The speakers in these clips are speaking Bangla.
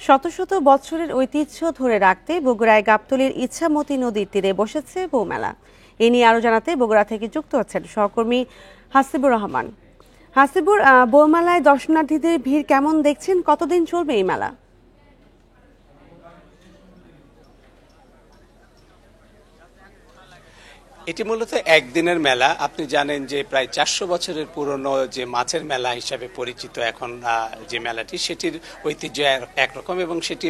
শত শত বছরের ঐতিহ্য ধরে রাখতে বগুড়ায় গাবতলীর ইচ্ছামতি নদীর তীরে বসেছে বৌমেলা। এ নিয়ে আরো জানাতে বগুড়া থেকে যুক্ত হচ্ছেন সহকর্মী হাসিবুর রহমান। হাসিবুর, বৌমেলায় দর্শনার্থীদের ভিড় কেমন দেখছেন? কতদিন চলবে এই মেলা? এটি মূলত একদিনের মেলা। আপনি জানেন যে প্রায় 400 বছরের পুরনো যে মাছের মেলা হিসাবে পরিচিত এখন যে মেলাটি, সেটির ঐতিহ্য একরকম এবং সেটি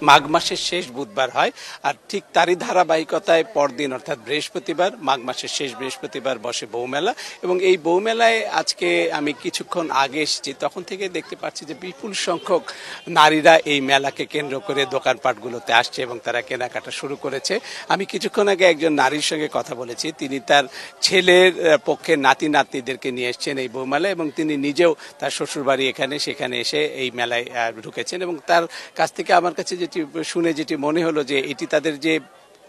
মাঘ মাসের শেষ বুধবার হয়। আর ঠিক তারই ধারাবাহিকতায় পরদিন অর্থাৎ বৃহস্পতিবার, মাঘ মাসের শেষ বৃহস্পতিবার বসে বৌমেলা। এবং এই বৌমেলায় আজকে আমি কিছুক্ষণ আগে এসেছি, তখন থেকে দেখতে পাচ্ছি যে বিপুল সংখ্যক নারীরা এই মেলাকে কেন্দ্র করে দোকানপাটগুলোতে আসছে এবং তারা কেনাকাটা শুরু করেছে। আমি কিছুক্ষণ আগে একজন নারীর সঙ্গে কথা বলেছি, তিনি তার ছেলের পক্ষে নাতি নাতনিদেরকে নিয়ে এসেছেন এই বৌমেলায় এবং তিনি নিজেও তার শ্বশুরবাড়ি সেখানে এসে এই মেলায় ঢুকেছেন। এবং তার কাছ থেকে আমার কাছে যেটি মনে হলো যে এটি তাদের যে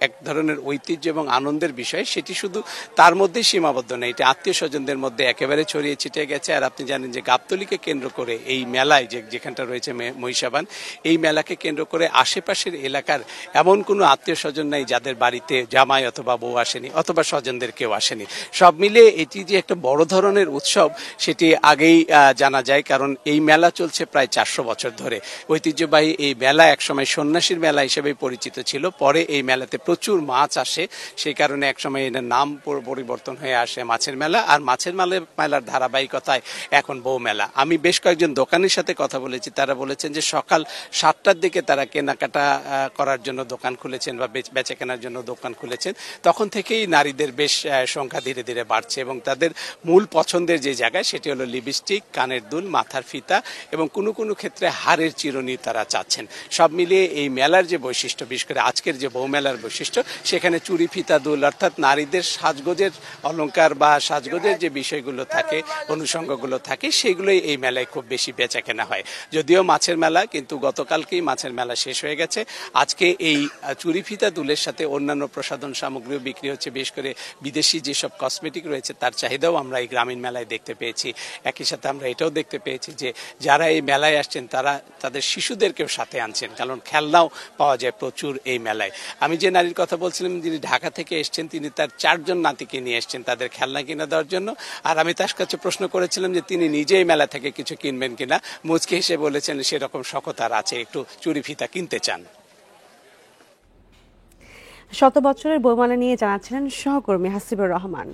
এক ধরনের ঐতিহ্য এবং আনন্দের বিষয়, সেটি শুধু তার মধ্যেই সীমাবদ্ধ নেই, এটি আত্মীয় স্বজনদের মধ্যে একেবারে ছড়িয়ে ছিটিয়ে গেছে। আর আপনি জানেন যে গাবতলীকে কেন্দ্র করে এই মেলায় যেখানটা রয়েছে মহিষাবান, এই মেলাকে কেন্দ্র করে আশেপাশের এলাকার এমন কোনো আত্মীয় স্বজন নাই যাদের বাড়িতে জামাই অথবা বউ আসেনি অথবা স্বজনদের কেউ আসেনি। সব মিলে এটি যে একটা বড় ধরনের উৎসব সেটি আগেই জানা যায়, কারণ এই মেলা চলছে প্রায় 400 বছর ধরে। ঐতিহ্যবাহী এই মেলা একসময় সন্ন্যাসীর মেলা হিসেবে পরিচিত ছিল, পরে এই মেলাতে প্রচুর মাছ আসে, সেই কারণে একসময় এর নাম পরিবর্তন হয়ে আসে মাছের মেলা। আর মাছের মেলার ধারাবাহিকতায় এখন বউ মেলা। আমি বেশ কয়েকজন দোকানের সাথে কথা বলেছি, তারা বলেছেন যে সকাল 7টার দিকে তারা কেনাকাটা করার জন্য দোকান খুলেছেন বা বেচা কেনার জন্য দোকান খুলেছেন। তখন থেকেই নারীদের বেশ সংখ্যা ধীরে ধীরে বাড়ছে এবং তাদের মূল পছন্দের যে জায়গায় সেটি হলো লিপস্টিক, কানের দুল, মাথার ফিতা এবং কোনো ক্ষেত্রে হারের চিরুনি তারা চাচ্ছেন। সব মিলিয়ে এই মেলার যে বৈশিষ্ট্য, বিশেষ করে আজকের যে বউ মেলার বৈশিষ্ট্য, সেখানে চুরি, ফিতা, দুল অর্থাৎ নারীদের সাজগোজের অলংকার বা সাজগোজের যে বিষয়গুলো থাকে, অনুষঙ্গগুলো থাকে, সেগুলোই এই মেলায় খুব বেশি বেচা কেনা হয়। যদিও মাছের মেলা, কিন্তু গতকালকেই মাছের মেলা শেষ হয়ে গেছে। আজকে এই চুরি, ফিতা, দুলের সাথে অন্যান্য প্রসাধন সামগ্রীও বিক্রি হচ্ছে। বিশেষ করে বিদেশি যেসব কসমেটিক রয়েছে তার চাহিদাও আমরা এই গ্রামীণ মেলায় দেখতে পেয়েছি। একই সাথে আমরা এটাও দেখতে পেয়েছি যে যারা এই মেলায় আসছেন তারা তাদের শিশুদেরকেও সাথে আনছেন, কারণ খেলনাও পাওয়া যায় প্রচুর এই মেলায়। আমি যে নারীর কথা বলছিলাম, যিনি ঢাকা থেকে এসছেন, তিনি তার 4 জন নাতিকে নিয়ে এসছেন তাদের খেলনা কিনে দেওয়ার জন্য। আর আমি তার কাছে প্রশ্ন করেছিলাম যে তিনি নিজেই মেলা থেকে কিছু কিনবেন কিনা। মুচকি হেসে বলেছেন সেরকম শখ তার আছে, একটু চুরি ফিতা কিনতে চান। শত বছরের বৌমেলা নিয়ে জানাচ্ছিলেন সহকর্মী হাসিবুর রহমান।